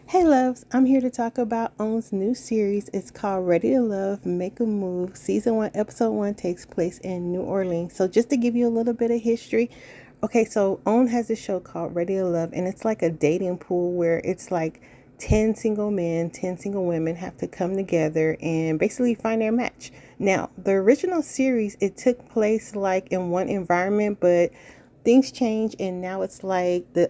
Hey loves, I'm here to talk about OWN's new series. It's called Ready to Love, Make a Move. Season 1, Episode 1 takes place in New Orleans. So just to give you a little bit of history, okay, so OWN has a show called Ready to Love, and it's like a dating pool where it's like 10 single men, 10 single women have to come together and basically find their match. Now, the original series, it took place like in one environment, but things change and now it's like the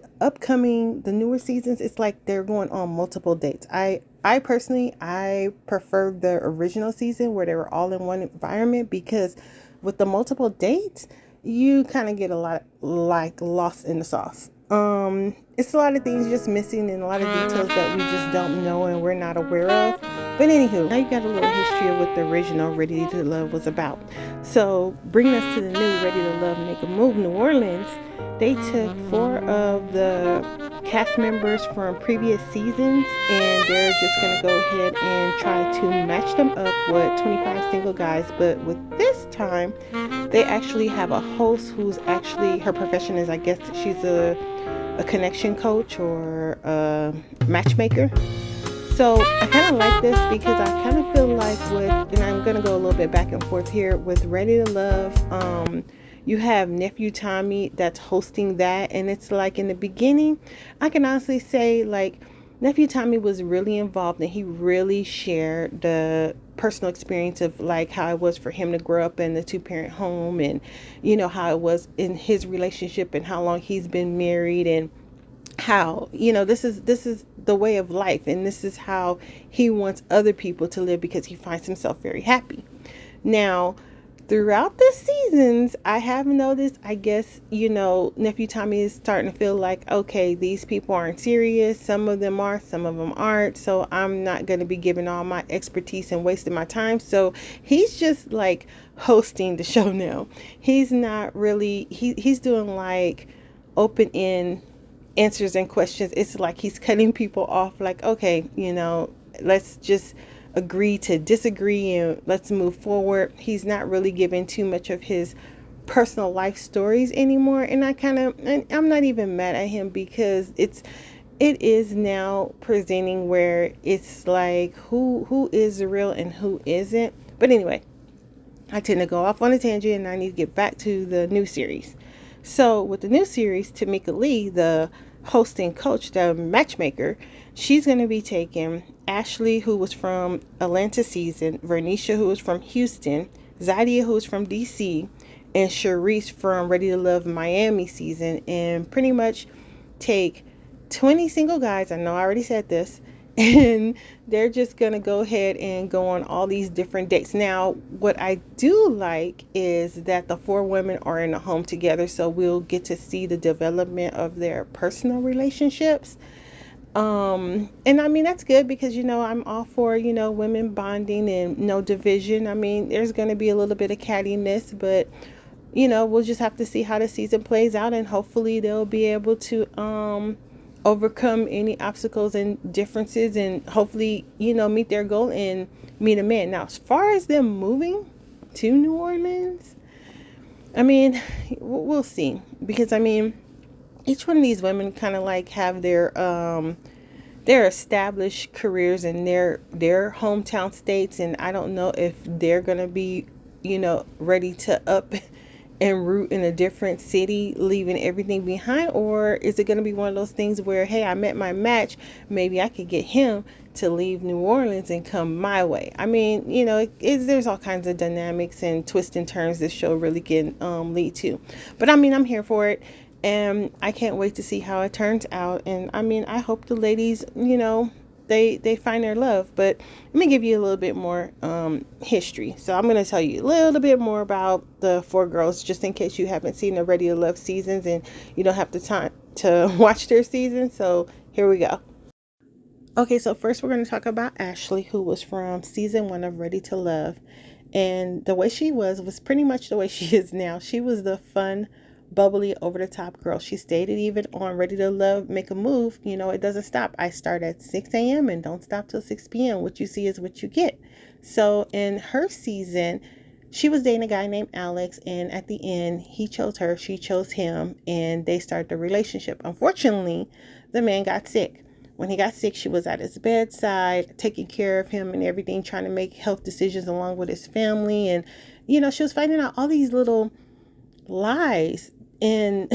newer seasons, it's like they're going on multiple dates. I personally, I prefer the original season where they were all in one environment, because with the multiple dates you kind of get a lot like lost in the sauce. It's a lot of things just missing and a lot of details that we just don't know and we're not aware of. But anywho, now you got a little history of what the original Ready to Love was about. So bringing us to the new Ready to Love, Make a Move, New Orleans, they took 4 of the cast members from previous seasons and they're just going to go ahead and try to match them up with 25 single guys. But with this time, they actually have a host who's actually, her profession is, I guess she's a connection coach or a matchmaker. So I kind of like this because I kind of feel like and I'm going to go a little bit back and forth here with Ready to Love. You have Nephew Tommy that's hosting that. And it's like in the beginning, I can honestly say like Nephew Tommy was really involved and he really shared the personal experience of like how it was for him to grow up in the two-parent home, and how it was in his relationship and how long he's been married, and how this is the way of life, and this is how he wants other people to live because he finds himself very happy. Now, throughout the seasons, I have noticed, I guess, Nephew Tommy is starting to feel like, okay, these people aren't serious. Some of them are, some of them aren't. So I'm not going to be giving all my expertise and wasting my time. So he's just like hosting the show now. He's not really, he's doing like open end answers and questions. It's like he's cutting people off like, okay, let's just agree to disagree and let's move forward. He's not really giving too much of his personal life stories anymore, and I'm not even mad at him because it is now presenting where it's like who is real and who isn't. But anyway, I tend to go off on a tangent and I need to get back to the new series. So with the new series, Tamika Lee, the hosting coach, the matchmaker, she's going to be taking Ashley, who was from Atlanta season, Vernisha, who was from Houston, Zadia, who was from DC, and Sharice from Ready to Love Miami season, and pretty much take 20 single guys. I know I already said this, and they're just gonna go ahead and go on all these different dates. Now, what I do like is that the 4 women are in a home together, so we'll get to see the development of their personal relationships. And I mean that's good because I'm all for women bonding and no division. I mean, there's gonna be a little bit of cattiness, but we'll just have to see how the season plays out, and hopefully they'll be able to overcome any obstacles and differences, and hopefully meet their goal and meet a man. Now, as far as them moving to New Orleans, I mean, we'll see, because I mean, each one of these women kind of like have their established careers in their hometown states, and I don't know if they're gonna be ready to up and root in a different city, leaving everything behind, or is it going to be one of those things where, hey, I met my match, maybe I could get him to leave New Orleans and come my way. I mean, there's all kinds of dynamics and twists and turns this show really can lead to, but I mean, I'm here for it, and I can't wait to see how it turns out. And I mean, I hope the ladies, they find their love. But let me give you a little bit more history. So I'm going to tell you a little bit more about the 4 girls, just in case you haven't seen the Ready to Love seasons and you don't have the time to watch their seasons. So here we go. Okay, so first we're going to talk about Ashley, who was from season 1 of Ready to Love. And the way she was pretty much the way she is now. She was the fun, bubbly, over the top girl. She stated even on Ready to Love, Make a Move, it doesn't stop. I start at 6 a.m. and don't stop till 6 p.m. What you see is what you get. So in her season, she was dating a guy named Alex, and at the end, he chose her, she chose him, and they started the relationship. Unfortunately, the man got sick. when he got sick, she was at his bedside, taking care of him and everything, trying to make health decisions along with his family. And, she was finding out all these little lies. And,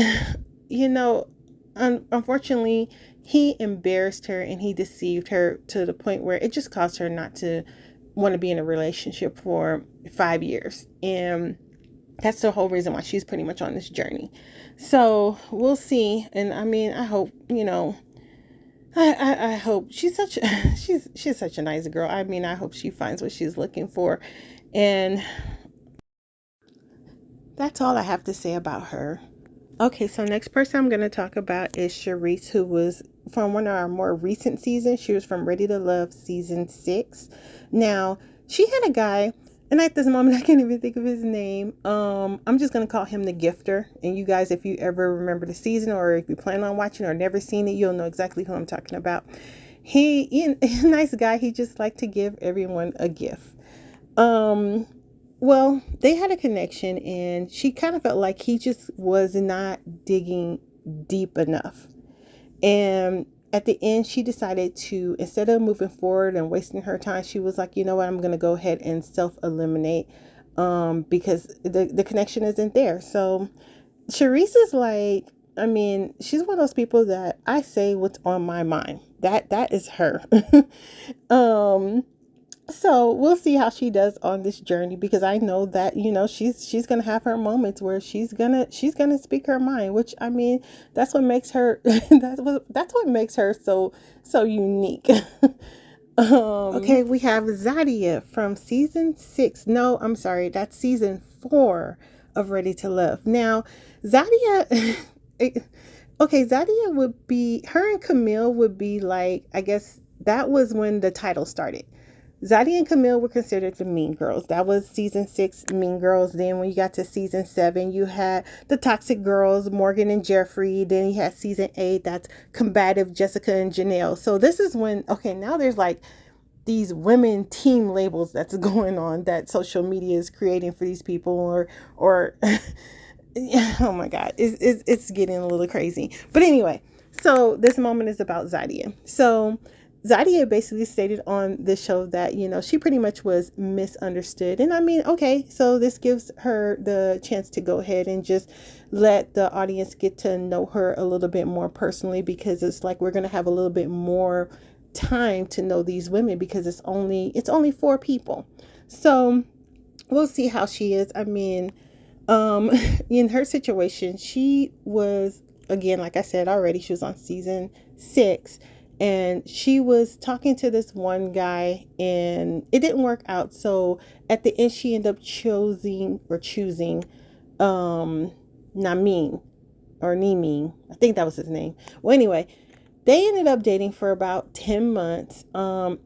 you know, unfortunately, he embarrassed her and he deceived her to the point where it just caused her not to want to be in a relationship for 5 years. And that's the whole reason why she's pretty much on this journey. So we'll see. And I mean, I hope, I hope she's she's such a nice girl. I mean, I hope she finds what she's looking for. And that's all I have to say about her. Okay, so next person I'm going to talk about is Charisse, who was from one of our more recent seasons. She was from Ready to Love season 6. Now, she had a guy, and at this moment I can't even think of his name. I'm just going to call him the Gifter. And you guys, if you ever remember the season, or if you plan on watching or never seen it, you'll know exactly who I'm talking about. He a nice guy. He just liked to give everyone a gift. Well, they had a connection, and she kind of felt like he just was not digging deep enough. And at the end, she decided to, instead of moving forward and wasting her time, she was like, you know what, I'm going to go ahead and self-eliminate because the connection isn't there. So Charisse is like, I mean, she's one of those people that I say what's on my mind. That is her. So we'll see how she does on this journey, because I know that, she's gonna have her moments where she's gonna speak her mind, which, I mean, that's what makes her that's what makes her so unique. Okay, we have Zadia from season 6. No, I'm sorry, that's season 4 of Ready to Love. Now, Zadia okay, Zadia would be, her and Camille would be like, I guess that was when the title started. Zadia and Camille were considered the mean girls. That was season 6, Mean Girls. Then when you got to season 7, you had the toxic girls, Morgan and Jeffrey. Then you had season 8, that's combative Jessica and Janelle. So this is when, okay, now there's like these women team labels that's going on that social media is creating for these people, or oh my God, it's getting a little crazy. But anyway, so this moment is about Zadia. So Zadia basically stated on the show that, she pretty much was misunderstood. And I mean, okay, so this gives her the chance to go ahead and just let the audience get to know her a little bit more personally, because it's like we're going to have a little bit more time to know these women, because it's only 4 people. So we'll see how she is. I mean, in her situation, she was, again, like I said already, she was on season 6. And she was talking to this one guy, and it didn't work out. So at the end, she ended up choosing Namin, or Nimin. I think that was his name. Well, anyway, they ended up dating for about 10 months.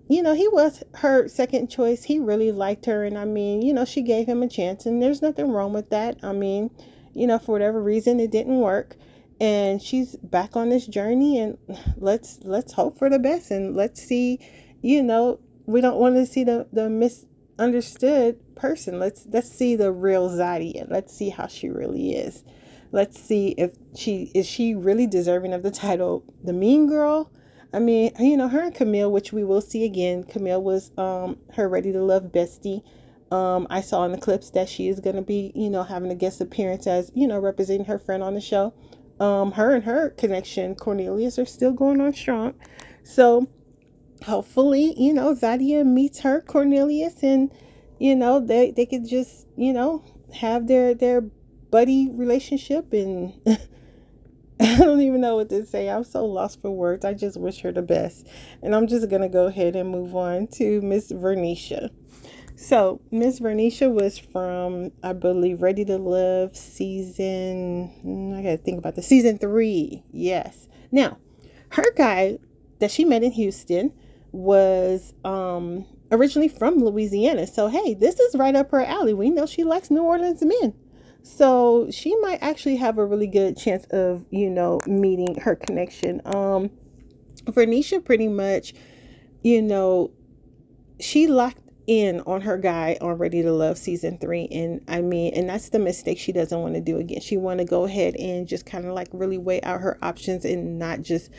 He was her second choice. He really liked her. And I mean, she gave him a chance, and there's nothing wrong with that. I mean, for whatever reason, it didn't work. And she's back on this journey, and let's hope for the best, and let's see, we don't want to see the misunderstood person. Let's see the real Zadia. Let's see how she really is. Let's see if she really deserving of the title, the mean girl. I mean, her and Camille, which we will see again. Camille was her Ready to Love bestie. I saw in the clips that she is going to be, having a guest appearance as, representing her friend on the show. Her and her connection, Cornelius, are still going on strong. So hopefully, Zadia meets her Cornelius, and, they could just, have their buddy relationship. And I don't even know what to say. I'm so lost for words. I just wish her the best. And I'm just going to go ahead and move on to Miss Vernisha. So Miss Vernisha was from, I believe, Ready to Love season, I gotta think about the season 3. Yes. Now, her guy that she met in Houston was originally from Louisiana. So hey, this is right up her alley. We know she likes New Orleans men. So she might actually have a really good chance of, meeting her connection. Vernisha pretty much, she locked in on her guy on Ready to Love season 3. And I mean, and that's the mistake she doesn't want to do again. She want to go ahead and just kind of like really weigh out her options, and not just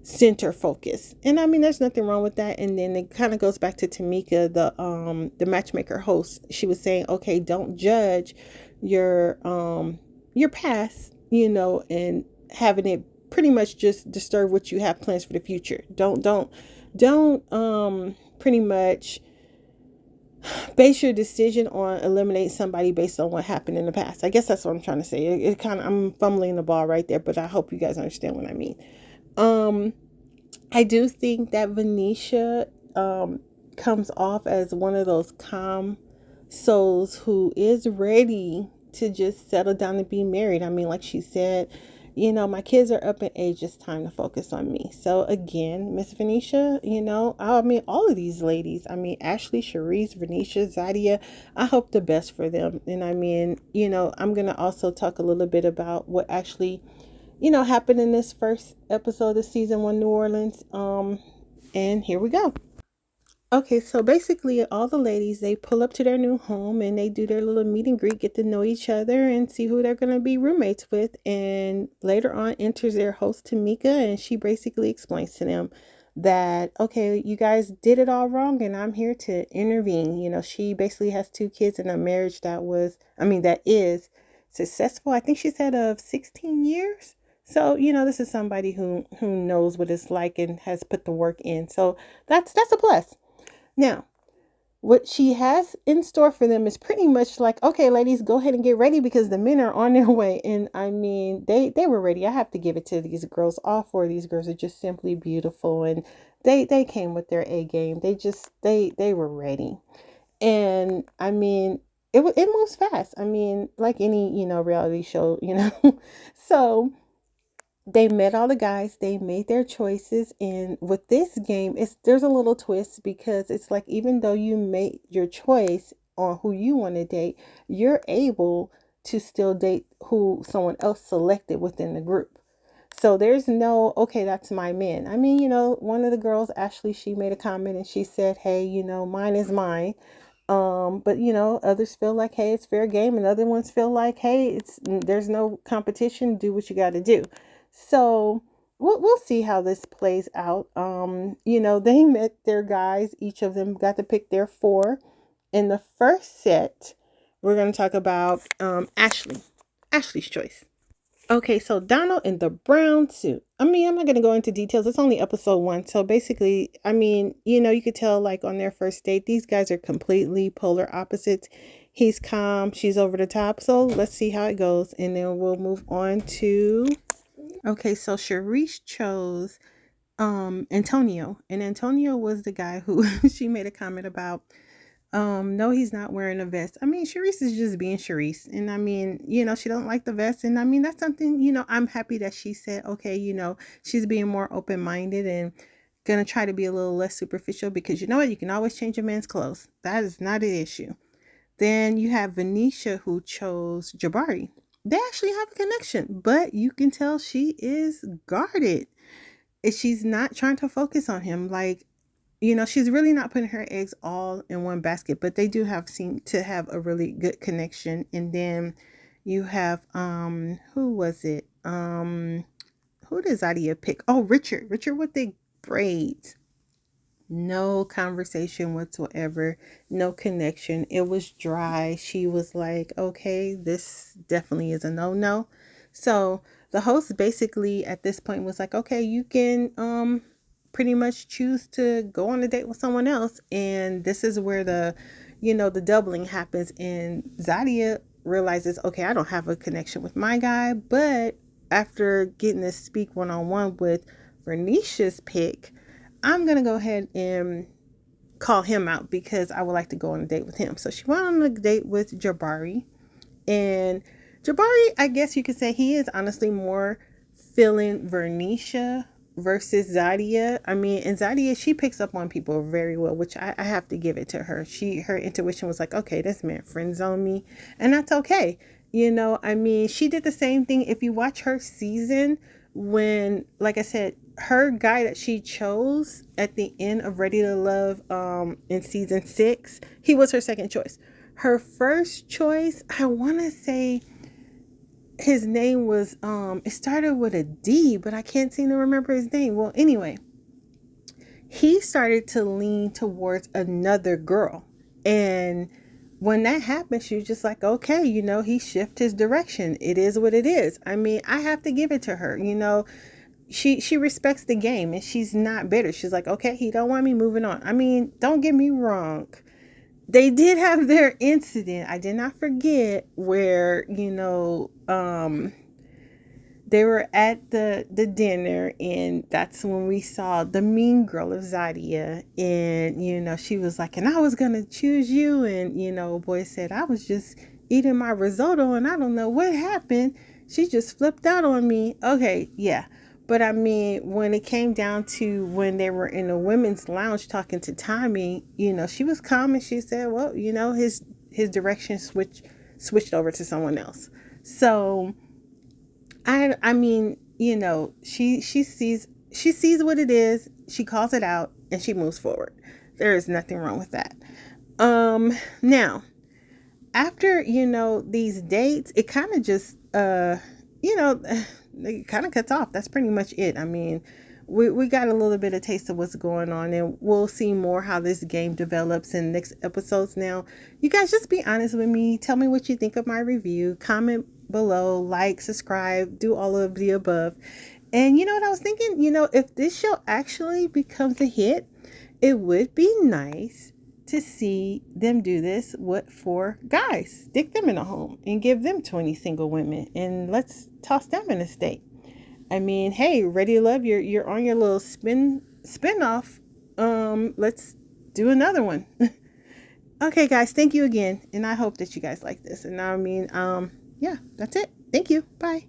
center focus. And I mean, there's nothing wrong with that. And then it kind of goes back to Tamika, the matchmaker host. She was saying, okay, don't judge your past, and having it pretty much just disturb what you have plans for the future. Don't pretty much base your decision on eliminate somebody based on what happened in the past. I guess that's what I'm trying to say. It kind of, I'm fumbling the ball right there, but I hope you guys understand what I mean. um I do think that Venetia comes off as one of those calm souls who is ready to just settle down and be married. I mean, like she said, my kids are up in age, it's time to focus on me. So again, Miss Venetia, I mean, all of these ladies, I mean, Ashley, Charisse, Venetia, Zadia, I hope the best for them. And I mean, I'm going to also talk a little bit about what actually happened in this first episode of season one, New Orleans. And here we go. Okay, so basically, all the ladies they pull up to their new home and they do their little meet and greet, get to know each other, and see who they're gonna be roommates with. And later on, enters their host Tamika, and she basically explains to them that okay, you guys did it all wrong, and I'm here to intervene. She basically has two kids in a marriage that is successful. I think she said of 16 years. So, this is somebody who knows what it's like and has put the work in. So that's a plus. Now, what she has in store for them is pretty much like, okay, ladies, go ahead and get ready because the men are on their way. And I mean, they were ready. I have to give it to these girls. All four of these girls are just simply beautiful, and they came with their A game. They were ready. And I mean, it moves fast. I mean, like any, reality show. So they met all the guys, they made their choices, and with this game there's a little twist because it's like even though you made your choice on who you want to date, you're able to still date who someone else selected within the group. So there's no, okay, that's my man. I mean, one of the girls, Ashley, she made a comment and she said, hey, mine is mine. But others feel like, hey, it's fair game, and other ones feel like, hey, there's no competition, do what you got to do. So we'll see how this plays out. They met their guys, each of them got to pick their four. In the first set, we're going to talk about Ashley's choice. Okay, so Donald in the brown suit. I mean, I'm not going to go into details. It's only episode one. So basically, I mean, you could tell like on their first date, these guys are completely polar opposites. He's calm, she's over the top. So let's see how it goes. And then we'll move on to, okay, so Charisse chose Antonio. And Antonio was the guy who she made a comment about. No, he's not wearing a vest. I mean, Charisse is just being Charisse. And I mean, she don't like the vest. And I mean, that's something, I'm happy that she said, okay, she's being more open-minded and gonna try to be a little less superficial because you know what? You can always change a man's clothes. That is not an issue. Then you have Venetia who chose Jabari. They actually have a connection, but you can tell she is guarded. She's not trying to focus on him. Like, she's really not putting her eggs all in one basket, but they do seem to have a really good connection. And then you have who was it? Who does Zadia pick? Oh, Richard. Richard with the braids. No conversation whatsoever, no connection. It was dry. She was like, okay, this definitely is a no-no. So the host basically at this point was like, okay, you can pretty much choose to go on a date with someone else. And this is where the doubling happens. And Zadia realizes, okay, I don't have a connection with my guy, but after getting to speak one-on-one with Vernicia's pick, I'm going to go ahead and call him out because I would like to go on a date with him. So she went on a date with Jabari. And Jabari, I guess you could say he is honestly more feeling Vernicia versus Zadia. I mean, and Zadia, she picks up on people very well, which I have to give it to her. Her intuition was like, okay, this man friend zoned me, and that's okay. I mean, she did the same thing. If you watch her season, when, like I said, her guy that she chose at the end of Ready to Love in season 6, he was her second choice. Her first choice, I want to say his name was it started with a D, but I can't seem to remember his name. Well, anyway, he started to lean towards another girl. And when that happened, she was just like, okay, he shifted his direction. It is what it is. I mean, I have to give it to her. She respects the game and she's not bitter. She's like, okay, he don't want me, moving on. I mean, don't get me wrong. They did have their incident. I did not forget where, they were at the dinner, and that's when we saw the mean girl of Zadia. And, she was like, and I was going to choose you. And, boy said, I was just eating my risotto and I don't know what happened. She just flipped out on me. Okay, yeah. But I mean, when it came down to when they were in the women's lounge talking to Tommy, she was calm and she said, well, his direction switched over to someone else. So I mean, she sees what it is, she calls it out, and she moves forward. There is nothing wrong with that. Now, after, these dates, it kind of just it kind of cuts off. That's pretty much it. I mean, we got a little bit of taste of what's going on, and we'll see more how this game develops in next episodes. Now, you guys, just be honest with me. Tell me what you think of my review. Comment below, like, subscribe, do all of the above. And you know what I was thinking? If this show actually becomes a hit, it would be nice to see them do this for guys. Stick them in a home and give them 20 single women, and let's toss them in a state. I mean, hey, Ready to Love, you're on your little spin-off. Let's do another one. Okay, guys, thank you again, and I hope that you guys like this. And I mean, yeah, that's it. Thank you. Bye.